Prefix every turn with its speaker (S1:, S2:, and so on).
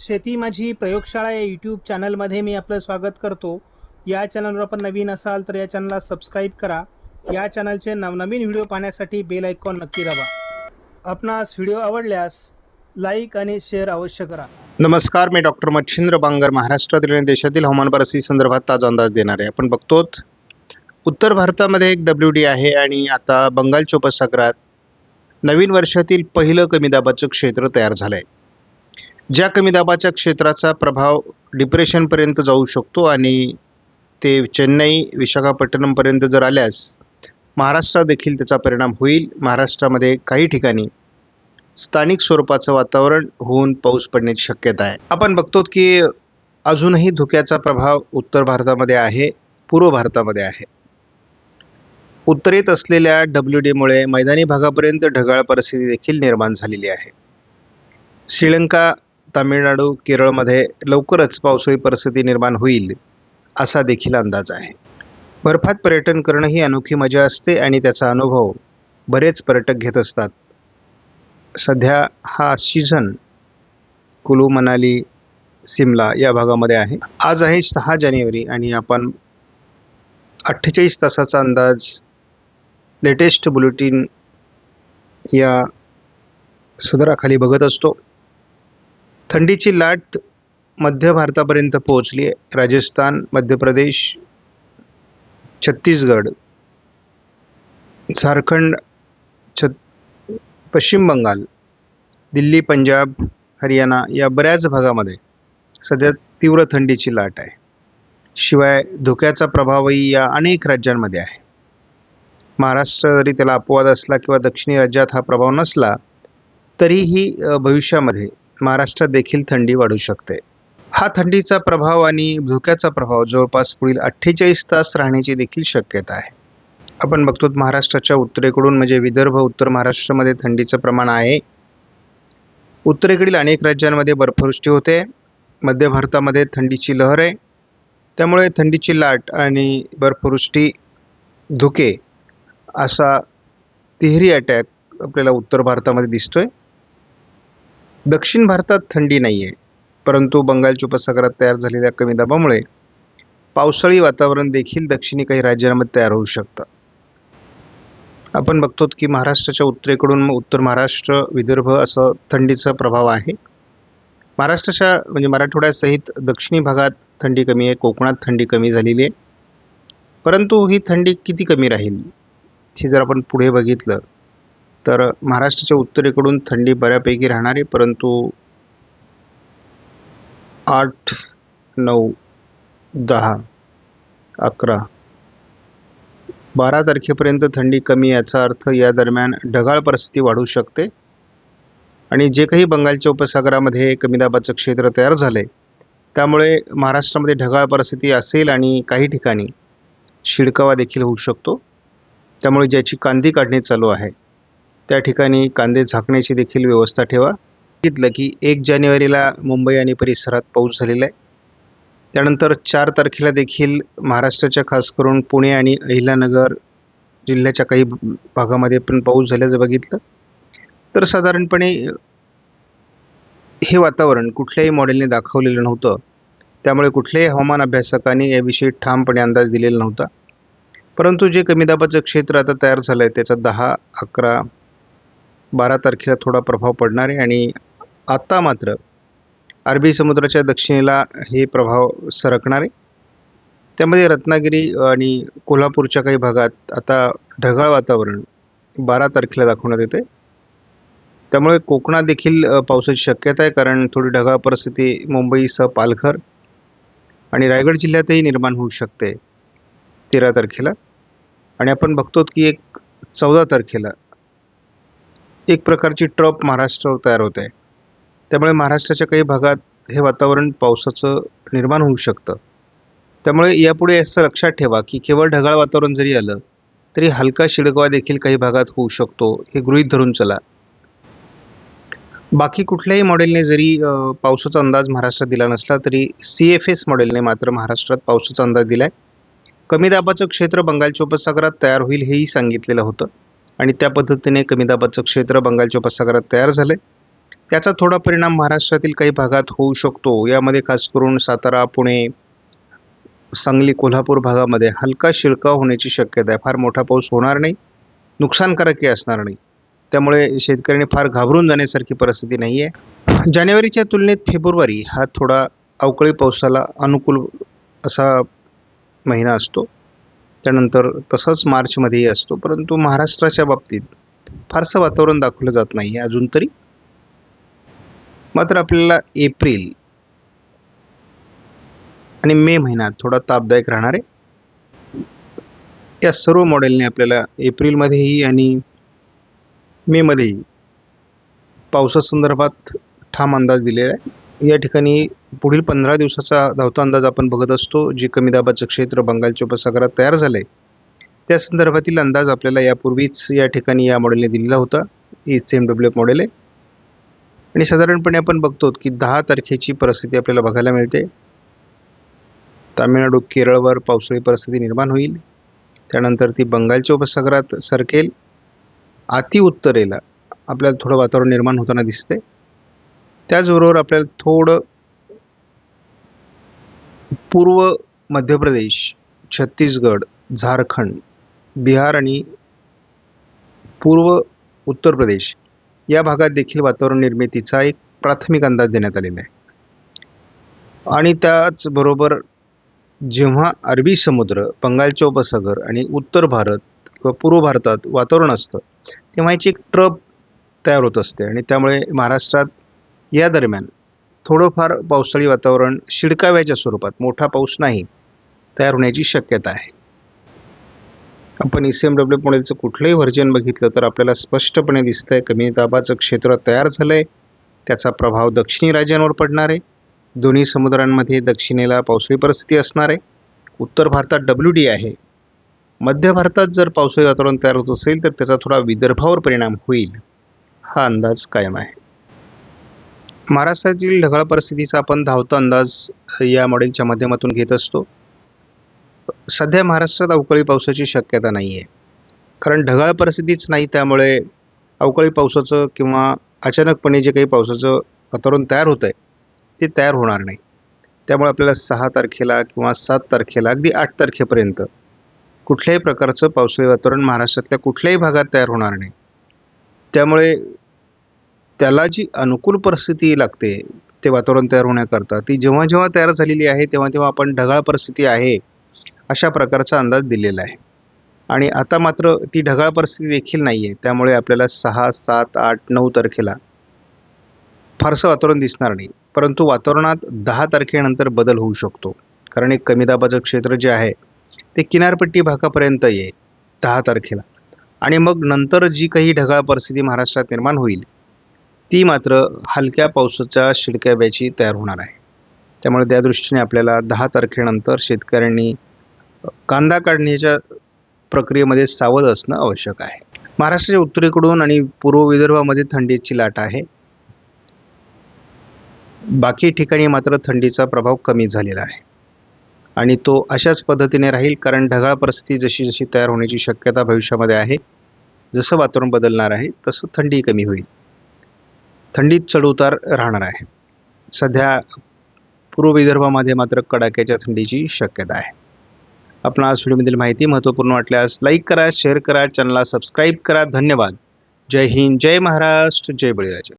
S1: शेती माझी प्रयोगशाळा या यूट्यूब चॅनलमध्ये मी आपलं स्वागत करतो. या चॅनलवर आपण नवीन असाल तर या चॅनलला सबस्क्राईब करा. या चॅनलचे नवनवीन व्हिडिओ पाहण्यासाठी बेल आयकॉन नक्की दाबा. आपणास व्हिडिओ आवडल्यास लाईक आणि शेअर अवश्य करा.
S2: नमस्कार, मी डॉक्टर मच्छिंद्र बांगर महाराष्ट्रातील आणि देशातील हवामान परिस्थिती संदर्भात ताजा अंदाज देणार आहे. आपण बघतोत उत्तर भारतामध्ये एक WD आहे आणि आता बंगालच्या उपसागरात नवीन वर्षातील पहिलं कमी दाबाचं क्षेत्र तयार झालं आहे. ज्या कमी दाबाच्या क्षेत्राचा प्रभाव डिप्रेशनपर्यंत जाऊ शकतो आणि ते चेन्नई विशाखापट्टणमपर्यंत जर आल्यास महाराष्ट्रात देखील त्याचा परिणाम होईल. महाराष्ट्रामध्ये काही ठिकाणी स्थानिक स्वरूपाचं वातावरण होऊन पाऊस पडण्याची शक्यता आहे. आपण बघतो की अजूनही धुक्याचा प्रभाव उत्तर भारतामध्ये आहे, पूर्व भारतामध्ये आहे. उत्तरेत असलेल्या WDमुळे मैदानी भागापर्यंत ढगाळ परिस्थिती देखील निर्माण झालेली आहे. श्रीलंका, तामिळनाडू, केरळमध्ये लवकरच पावसाळी परिस्थिती निर्माण होईल असा देखील अंदाज आहे. बर्फात पर्यटन करणं ही अनोखी मजा असते आणि त्याचा अनुभव बरेच पर्यटक घेत असतात. सध्या हा सीझन कुलू, मनाली, सिमला या भागामध्ये आहे. आज आहे 6 जानेवारी आणि आपण 48 तासाचा अंदाज लेटेस्ट बुलेटिन या सदराखाली बघत असतो. थंडीची लाट मध्य भारतापर्यंत पोहोचली आहे. राजस्थान, मध्य प्रदेश, छत्तीसगड, झारखंड, पश्चिम बंगाल, दिल्ली, पंजाब, हरियाणा या बऱ्याच भागामध्ये सध्या तीव्र थंडीची लाट आहे. शिवाय धुक्याचा प्रभावही या अनेक राज्यांमध्ये आहे. महाराष्ट्र जरी त्याला अपवाद असला किंवा दक्षिणी राज्यात हा प्रभाव नसला तरीही भविष्यामध्ये महाराष्ट्रात देखील थंडी वाढू शकते. हा थंडीचा प्रभाव आणि धुक्याचा प्रभाव जवळपास पुढील 48 तास राहण्याची देखील शक्यता आहे. आपण बघतो महाराष्ट्राच्या उत्तरेकडून म्हणजे विदर्भ, उत्तर महाराष्ट्रामध्ये थंडीचं प्रमाण आहे. उत्तरेकडील अनेक राज्यांमध्ये बर्फवृष्टी होते. मध्य भारतामध्ये थंडीची लहर आहे. त्यामुळे थंडीची लाट आणि बर्फवृष्टी, धुके असा तिहेरी अटॅक आपल्याला उत्तर भारतामध्ये दिसतोय. दक्षिण भारतात थंडी नाही आहे, परंतु बंगालच्या उपसागरात तयार झालेल्या कमी दाबामुळे पावसाळी वातावरण देखील दक्षिणी काही राज्यांमध्ये तयार होऊ शकतं. आपण बघतो की महाराष्ट्राच्या उत्तरेकडून उत्तर महाराष्ट्र, विदर्भ असं थंडीचा प्रभाव आहे. महाराष्ट्राच्या म्हणजे मराठवाड्यासहित दक्षिणी भागात थंडी कमी आहे, कोकणात थंडी कमी झालेली आहे. परंतु ही थंडी किती कमी राहील हे जर आपण पुढे बघितलं तर महाराष्ट्राच्या उत्तरेकडून थंडी बऱ्यापैकी राहणार आहे, परंतु 8, 9, 10, 11, 12 तारखेपर्यंत थंडी कमी. याचा अर्थ या दरम्यान ढगाळ परिस्थिती वाढू शकते आणि जे काही बंगालच्या उपसागरामध्ये कमी दाबाचं क्षेत्र तयार झाले त्यामुळे महाराष्ट्रामध्ये ढगाळ परिस्थिती असेल आणि काही ठिकाणी शिडकावा देखील होऊ शकतो. त्यामुळे ज्याची कांदी काढणी चालू आहे त्या ठिकाणी कांदे झाकण्याची देखील व्यवस्था ठेवा. बघितलं की 1 जानेवारीला मुंबई आणि परिसरात पाऊस झालेला आहे. त्यानंतर 4 तारखेला देखील महाराष्ट्राच्या खास करून पुणे आणि अहिल्यानगर जिल्ह्याच्या काही भागामध्ये पण पाऊस झाल्याचं बघितलं तर साधारणपणे हे वातावरण कुठल्याही मॉडेलने दाखवलेलं नव्हतं. त्यामुळे कुठल्याही हवामान अभ्यासकांनी याविषयी ठामपणे अंदाज दिलेला नव्हता. परंतु जे कमी दाबाचं क्षेत्र आता तयार झालं आहे त्याचा 10, 11, 12 तारखेला थोडा प्रभाव पडणार आहे आणि आता मात्र अरबी समुद्राच्या दक्षिणेला हे प्रभाव सरकणार आहे. त्यामध्ये रत्नागिरी आणि कोल्हापूरच्या काही भागात आता ढगाळ वातावरण 12 तारखेला दाखवण्यात येते. त्यामुळे कोकणात देखील पावसाची शक्यता आहे, कारण थोडी ढगाळ परिस्थिती मुंबईसह पालघर आणि रायगड जिल्ह्यातही निर्माण होऊ शकते 13 तारखेला. आणि आपण बघतो की 14 तारखेला एक प्रकारची ट्रप महाराष्ट्रावर तयार होत आहे. त्यामुळे महाराष्ट्राच्या काही भागात हे वातावरण पावसाचं निर्माण होऊ शकतं. त्यामुळे यापुढे असं लक्षात ठेवा की केवळ ढगाळ वातावरण जरी आलं तरी हलका शिडकावा देखील काही भागात होऊ शकतो, हे गृहीत धरून चला. बाकी कुठल्याही मॉडेलने जरी पावसाचा अंदाज महाराष्ट्रात दिला नसला तरी CFS मॉडेलने मात्र महाराष्ट्रात पावसाचा अंदाज दिला आहे. कमी दाबाचं क्षेत्र बंगालच्या उपसागरात तयार होईल हेही सांगितलेलं होतं आणि त्या पद्धतीने कमी दाबाचं क्षेत्र बंगालच्या उपसागरात तयार झाले. त्याचा थोडा परिणाम महाराष्ट्रातील काही भागात होऊ शकतो. यामध्ये खास करून सातारा, पुणे, सांगली, कोल्हापूर भागामध्ये हलका शिळकाव होण्याची शक्यता आहे. फार मोठा पाऊस होणार नाही, नुकसानकारकही असणार नाही. त्यामुळे शेतकऱ्यांनी फार घाबरून जाण्यासारखी परिस्थिती नाही आहे. जानेवारीच्या तुलनेत फेब्रुवारी हा थोडा अवकाळी पावसाला अनुकूल असा महिना असतो. त्यानंतर तसंच मार्चमध्येही असतो. परंतु महाराष्ट्राच्या बाबतीत फारसं वातावरण दाखवलं जात नाही आहे अजून तरी. मात्र आपल्याला एप्रिल आणि मे महिना थोडा तापदायक राहणार आहे. या सर्व मॉडेलने आपल्याला एप्रिलमध्येही आणि मेमध्येही पावसासंदर्भात ठाम अंदाज दिलेला आहे. या ठिकाणी पुढील 15 दिवसाचा धावता अंदाज आपण बघत असतो. जे कमी दाबाचं क्षेत्र बंगालच्या उपसागरात तयार झालं आहे त्या संदर्भातील अंदाज आपल्याला यापूर्वीच या ठिकाणी या मॉडेलने दिलेला होता. ECMWF मॉडेल आहे आणि साधारणपणे आपण बघतो की 10 तारखेची परिस्थिती आपल्याला बघायला मिळते. तामिळनाडू, केरळवर पावसाळी परिस्थिती निर्माण होईल. त्यानंतर ती बंगालच्या उपसागरात सरकेल. अति उत्तरेला आपल्याला थोडं वातावरण निर्माण होताना दिसते. त्याचबरोबर आपल्याला थोडं पूर्व मध्य प्रदेश, छत्तीसगड, झारखंड, बिहार आणि पूर्व उत्तर प्रदेश या भागात देखील वातावरण निर्मितीचा एक प्राथमिक अंदाज देण्यात आलेला आहे. आणि त्याचबरोबर जेव्हा अरबी समुद्र, बंगालचा उपसागर आणि उत्तर भारत किंवा पूर्व भारतात वातावरण असतं तेव्हा याची एक ट्रप तयार होत असते आणि त्यामुळे महाराष्ट्रात या दरम्यान थोडंफार पावसाळी वातावरण शिडकाव्याच्या स्वरूपात, मोठा पाऊस नाही, तयार होण्याची शक्यता आहे. आपण ECMWF मॉडेलचं कुठलंही व्हर्जन बघितलं तर आपल्याला स्पष्टपणे दिसतंय कमी दाबाचं क्षेत्र तयार झालं आहे. त्याचा प्रभाव दक्षिणी राज्यांवर पडणार आहे. दोन्ही समुद्रांमध्ये दक्षिणेला पावसाळी परिस्थिती असणार आहे. उत्तर भारतात WD आहे. मध्य भारतात जर पावसाळी वातावरण तयार होत असेल तर त्याचा थोडा विदर्भावर परिणाम होईल, हा अंदाज कायम आहे. महाराष्ट्रातील ढगाळ परिस्थितीचा आपण धावता अंदाज या मॉडेलच्या माध्यमातून घेत असतो. सध्या महाराष्ट्रात अवकाळी पावसाची शक्यता नाही आहे, कारण ढगाळ परिस्थितीच नाही. त्यामुळे अवकाळी पावसाचं किंवा अचानकपणे जे काही पावसाचं वातावरण तयार होतं आहे ते तयार होणार नाही. त्यामुळे आपल्याला 6 तारखेला किंवा 7 तारखेला अगदी 8 तारखेपर्यंत कुठल्याही प्रकारचं पावसाळी वातावरण महाराष्ट्रातल्या कुठल्याही भागात तयार होणार नाही. त्यामुळे त्याला जी अनुकूल परिस्थिती लागते ते वातावरण तयार होण्याकरता ती जेव्हा जेव्हा तयार झालेली आहे तेव्हा तेव्हा आपण ढगाळ परिस्थिती आहे अशा प्रकारचा अंदाज दिलेला आहे. आणि आता मात्र ती ढगाळ परिस्थिती देखील नाही आहे. त्यामुळे आपल्याला 6, 7, 8, 9 तारखेला फारसं वातावरण दिसणार नाही. परंतु वातावरणात 10 तारखेनंतर बदल होऊ शकतो, कारण एक कमी दाबाचं क्षेत्र जे आहे ते किनारपट्टी भागापर्यंत येईल 10 तारखेला. आणि मग नंतर जी काही ढगाळ परिस्थिती महाराष्ट्रात निर्माण होईल ती मात्र हलक्या पावसाच्या शिडकाव्याची तयार होणार आहे. त्यामुळे त्या दृष्टीने आपल्याला 10 तारखेनंतर शेतकऱ्यांनी कांदा काढण्याच्या प्रक्रियेमध्ये सावध असणं आवश्यक आहे. महाराष्ट्राच्या उत्तरेकडून आणि पूर्व विदर्भामध्ये थंडीची लाट आहे. बाकी ठिकाणी मात्र थंडीचा प्रभाव कमी झालेला आहे आणि तो अशाच पद्धतीने राहील, कारण ढगाळ परिस्थिती जशी जशी तयार होण्याची शक्यता भविष्यामध्ये आहे, जसं वातावरण बदलणार आहे तसं थंडी कमी होईल. थंडीत चढउतार राहणार आहे. सध्या पूर्व विदर्भामध्ये मात्र कडाक्याच्या थंडीची शक्यता आहे. आपणास व्हिडिओमधील माहिती महत्त्वपूर्ण वाटल्यास लाईक करा, शेअर करा, चॅनलला सबस्क्राईब करा. धन्यवाद. जय हिंद, जय महाराष्ट्र, जय बळीराजा.